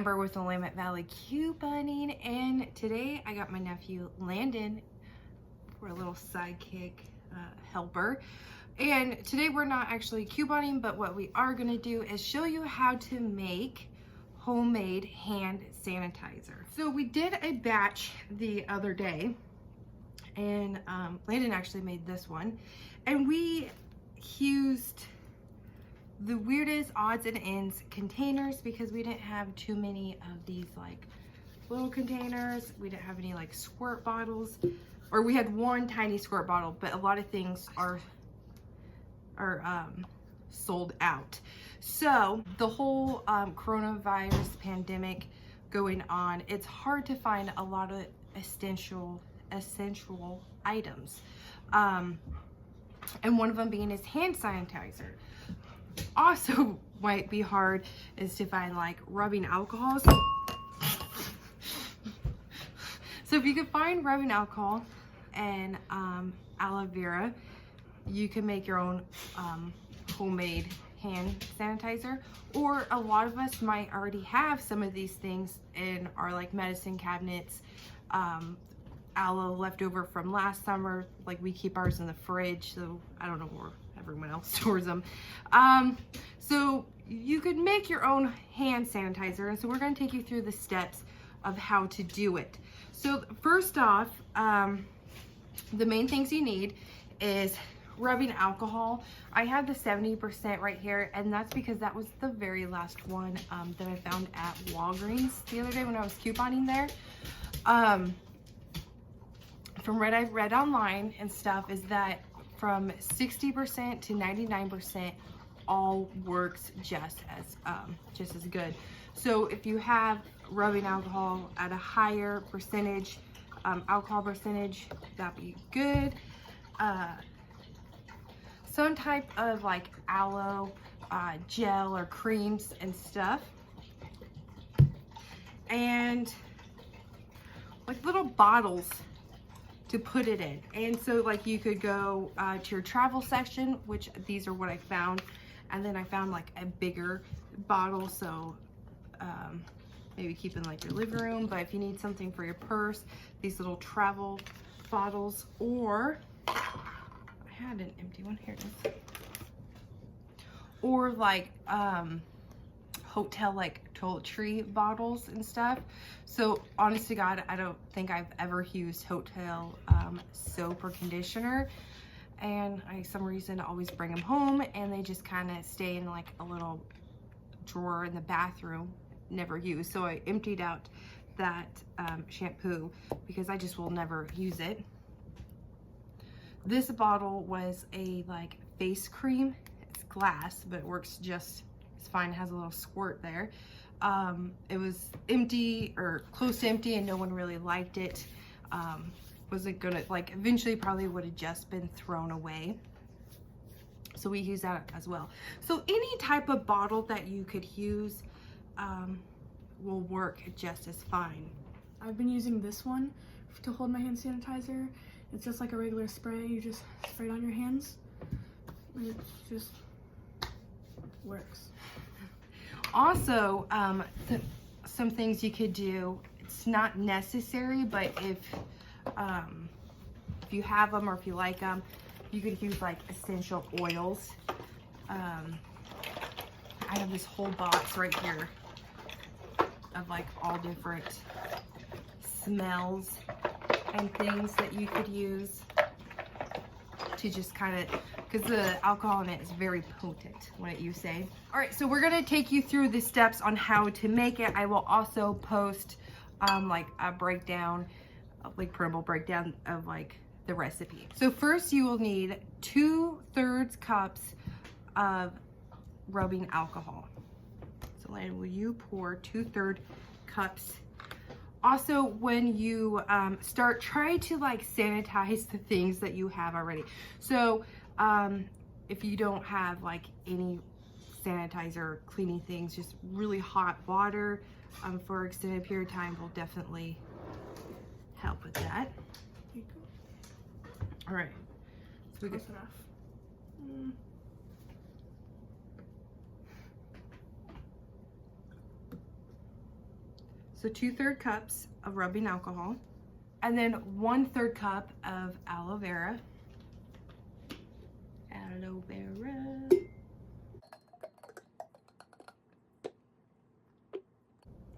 Amber with the Willamette Valley couponing, and today I got my nephew Landon for a little sidekick helper. And today we're not actually couponing, but what we are going to do is show you how to make homemade hand sanitizer. So we did a batch the other day, and Landon actually made this one, and we used the weirdest odds and ends containers because we didn't have too many of these like little containers. We didn't have any like squirt bottles, or we had one tiny squirt bottle, but a lot of things are sold out. So the whole coronavirus pandemic going on, it's hard to find a lot of essential items, and one of them being is hand sanitizer. Also might be hard is to find like rubbing alcohols. So if you can find rubbing alcohol and aloe vera, you can make your own homemade hand sanitizer. Or a lot of us might already have some of these things in our like medicine cabinets. Aloe left over from last summer, like we keep ours in the fridge, so I don't know where everyone else stores them. So you could make your own hand sanitizer, and so we're going to take you through the steps of how to do it. So first off, the main things you need is rubbing alcohol. I have the 70% right here, and that's because that was the very last one that I found at Walgreens the other day when I was couponing there. From what I've read online and stuff is that from 60% to 99% all works just as good. So if you have rubbing alcohol at a higher percentage, alcohol percentage, that'd be good. Some type of like aloe gel or creams and stuff, and like little bottles to put it in. And so like you could go to your travel section, which these are what I found, and then I found like a bigger bottle, so maybe keep in like your living room. But if you need something for your purse, these little travel bottles, or I had an empty one, here it is, or like hotel like toiletry bottles and stuff. So honest to God, I don't think I've ever used hotel soap or conditioner, and I some reason always bring them home and they just kind of stay in like a little drawer in the bathroom, never used. So I emptied out that shampoo because I just will never use it. This bottle was a like face cream. It's glass, but it works just as fine. It has a little squirt there. It was empty or close to empty, and no one really liked it. Wasn't gonna, like, eventually probably would have just been thrown away. So we use that as well. So any type of bottle that you could use will work just as fine. I've been using this one to hold my hand sanitizer. It's just like a regular spray. You just spray it on your hands. And it just works. Also, some things you could do, it's not necessary, but if you have them or if you like them, you could use like essential oils. I have this whole box right here of like all different smells and things that you could use to just kind of, because the alcohol in it is very potent, wouldn't you say? All right, so we're gonna take you through the steps on how to make it. I will also post like a breakdown, like printable breakdown of like the recipe. So first you will need 2/3 cups of rubbing alcohol. So Landon, will you pour 2/3 cups? Also, when you start, try to like sanitize the things that you have already. So if you don't have like any sanitizer cleaning things, just really hot water for an extended period of time will definitely help with that. All right, so we get enough. So 2/3 cups of rubbing alcohol. And then 1/3 cup of aloe vera. Aloe vera.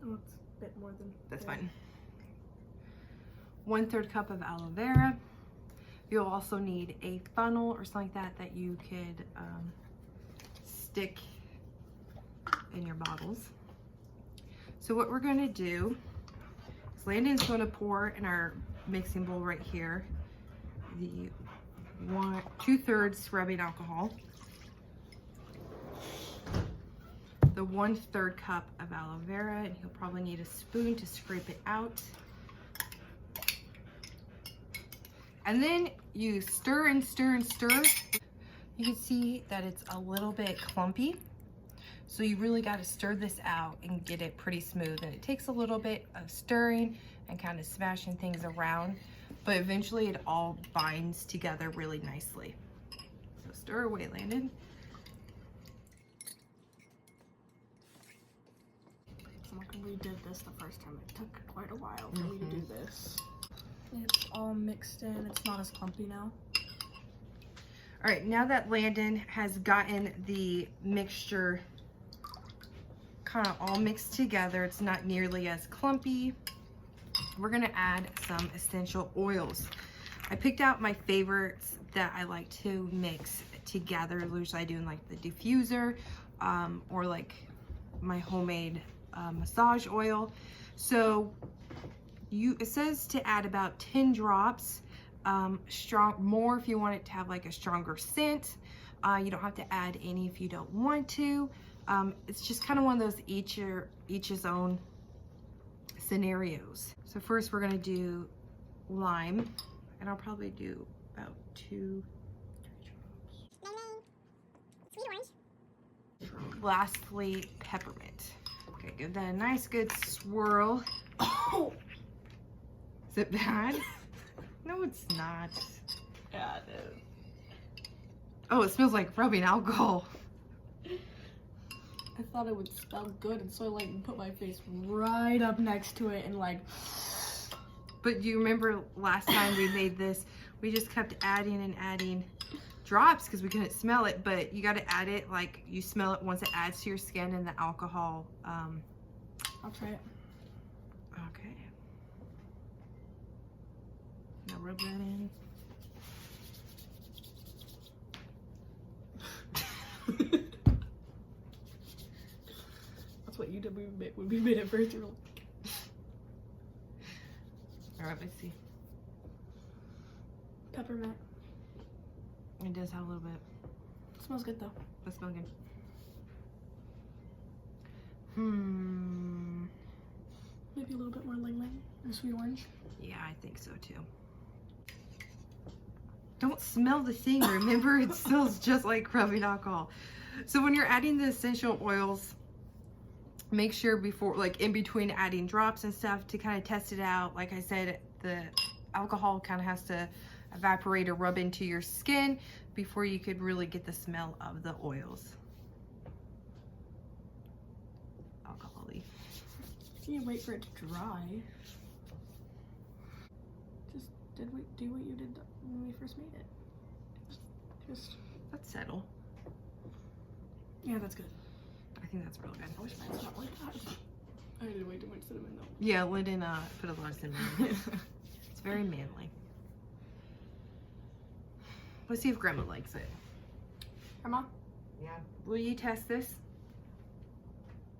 Oh, it's a bit more than. That's fine. 1/3 cup of aloe vera. You'll also need a funnel or something like that you could stick in your bottles. So what we're going to do is Landon's going to pour in our mixing bowl right here the 2/3 rubbing alcohol, the 1/3 cup of aloe vera, and he'll probably need a spoon to scrape it out. And then you stir and stir and stir. You can see that it's a little bit clumpy. So you really got to stir this out and get it pretty smooth. And it takes a little bit of stirring and kind of smashing things around, but eventually it all binds together really nicely. So stir away, Landon. I'm like, we did this the first time. It took quite a while for me to do this. It's all mixed in. It's not as clumpy now. All right, now that Landon has gotten the mixture kind of all mixed together, it's not nearly as clumpy, we're gonna add some essential oils. I picked out my favorites that I like to mix together. Usually I do in like the diffuser or like my homemade massage oil. So it says to add about 10 drops, more if you want it to have like a stronger scent. You don't have to add any if you don't want to. It's just kind of one of those each his own scenarios. So first we're gonna do lime, and I'll probably do about 2. Sweet orange. Lastly, peppermint. Okay, give that a nice good swirl. Oh, Is it bad? No, it's not. yeah, it is. Oh, it smells like rubbing alcohol. I thought it would smell good, and so I like put my face right up next to it and like. But do you remember last time we made this, we just kept adding and adding drops because we couldn't smell it, but you got to add it like you smell it once it adds to your skin and the alcohol. I'll try it. Okay. Now rub that in. That's what you did when we made it first. You were like, All right, let's see. peppermint. It does have a little bit. It smells good though. That smells good. Maybe a little bit more ling ling or sweet orange. Yeah, I think so too. Don't smell the thing, remember? It smells just like rubbing alcohol. So when you're adding the essential oils, make sure before, like in between adding drops and stuff, to kind of test it out. Like I said, the alcohol kind of has to evaporate or rub into your skin before you could really get the smell of the oils. Alcohol-y. You wait for it to dry. Just do what you did when we first made it. Just Let's settle. yeah, that's good. I think that's real good. I wish mine's not like that. I did way too much cinnamon though. Yeah, Lyndon put a lot of cinnamon in it. It's very manly. Let's see if Grandma likes it. Grandma? Yeah. Will you test this?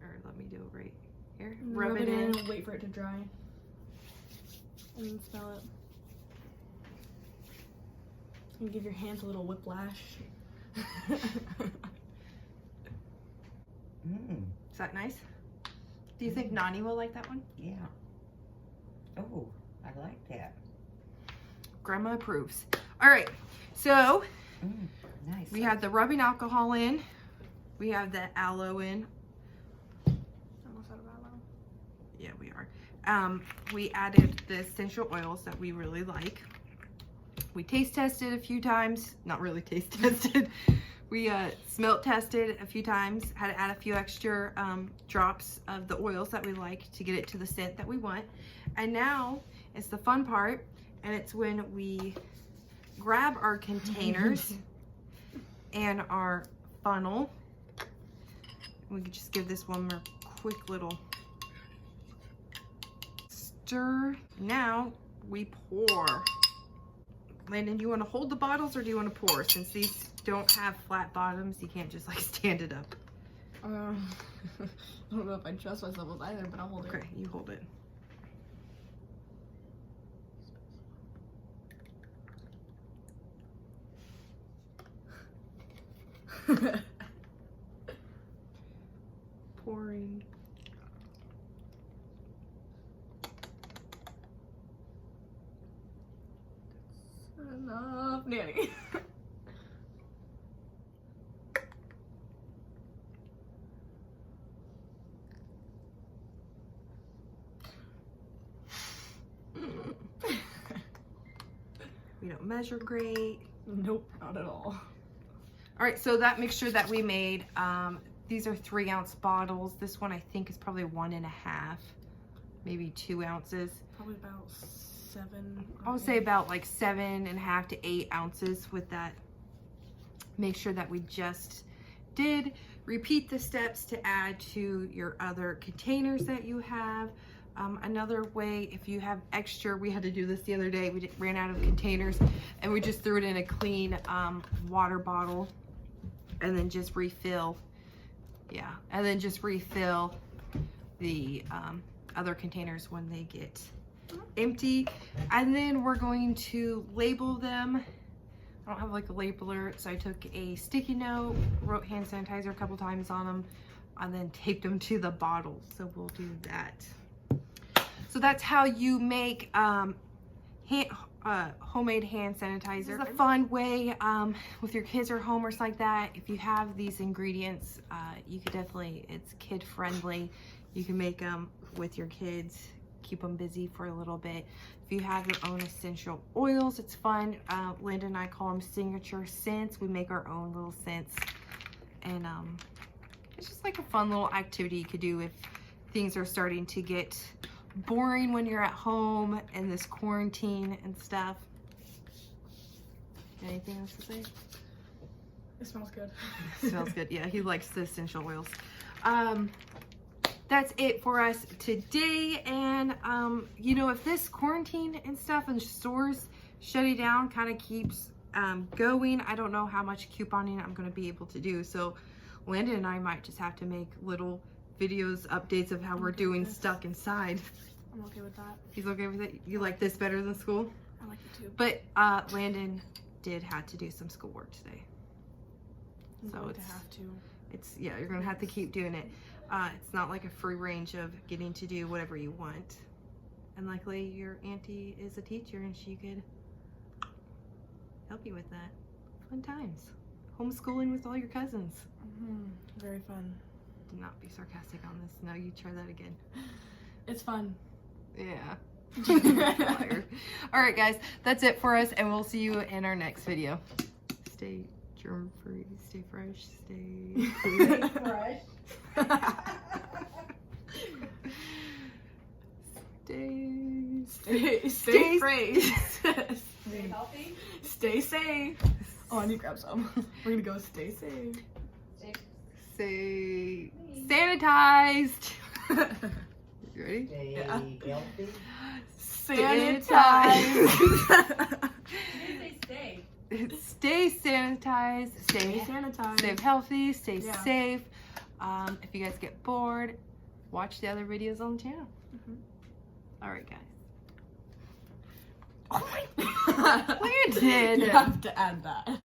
Or let me do it right here. Rub it in and wait for it to dry. And then smell it. And give your hands a little whiplash. Is that nice? Do you think Nani will like that one? Yeah. Oh, I like that. Grandma approves. All right, so Nice. we have the rubbing alcohol in. We have the aloe in. Almost out of aloe. Yeah, we are. We added the essential oils that we really like. We taste tested a few times. Not really taste tested. We smelt tested a few times, had to add a few extra drops of the oils that we like to get it to the scent that we want. And now it's the fun part, and it's when we grab our containers and our funnel. We could just give this one more quick little stir. Now we pour. Landon, do you want to hold the bottles or do you want to pour? Since these don't have flat bottoms, you can't just like stand it up. I don't know if I trust myself with either, but I'll hold it. Okay, you hold it. Pouring. Enough, Nanny. We don't measure great. Nope, not at all. All right, so that mixture that we made, these are 3-ounce bottles. This one I think is probably 1.5, maybe 2 ounces. Probably about 7. I would say about like 7.5 to 8 ounces with that mixture that we just did. Repeat the steps to add to your other containers that you have. Another way, if you have extra, we had to do this the other day, we ran out of containers and we just threw it in a clean water bottle and then just refill. Yeah, and then just refill the other containers when they get empty. And then we're going to label them. I don't have like a labeler, so I took a sticky note, wrote hand sanitizer a couple times on them, and then taped them to the bottles. So we'll do that. So that's how you make homemade hand sanitizer. This is a fun way with your kids or home or something like that. If you have these ingredients, you could definitely, it's kid friendly. You can make them with your kids, keep them busy for a little bit. If you have your own essential oils, it's fun. Linda and I call them signature scents. We make our own little scents. And it's just like a fun little activity you could do if things are starting to get boring when you're at home and this quarantine and stuff. Anything else to say? It smells good. It smells good. Yeah, he likes the essential oils. That's it for us today. And you know, if this quarantine and stuff and stores shutting down kind of keeps going, I don't know how much couponing I'm going to be able to do. So Landon and I might just have to make little videos, updates of how we're doing stuck inside. I'm okay with that. He's okay with it? You like this better than school? I like it too. But Landon did have to do some schoolwork today. I'm So going to have to. It's, yeah, you're gonna have to keep doing it. It's not like a free range of getting to do whatever you want. And luckily your auntie is a teacher and she could help you with that. Fun times. Homeschooling with all your cousins. Very fun. Do not be sarcastic on this. No, you try that again. It's fun. Yeah. All right, guys, that's it for us, and we'll see you in our next video. Stay germ-free, stay fresh, stay Fresh. Stay free. Stay healthy. Stay safe. Oh, I need to grab some. We're gonna go stay safe. Stay sanitized. You ready? Stay Yeah. healthy. Sanitize. Stay sanitized. Stay sanitized. Stay healthy. Stay Yeah. safe. If you guys get bored, watch the other videos on the channel. All right, guys. Oh my God. Landon. You have to add that.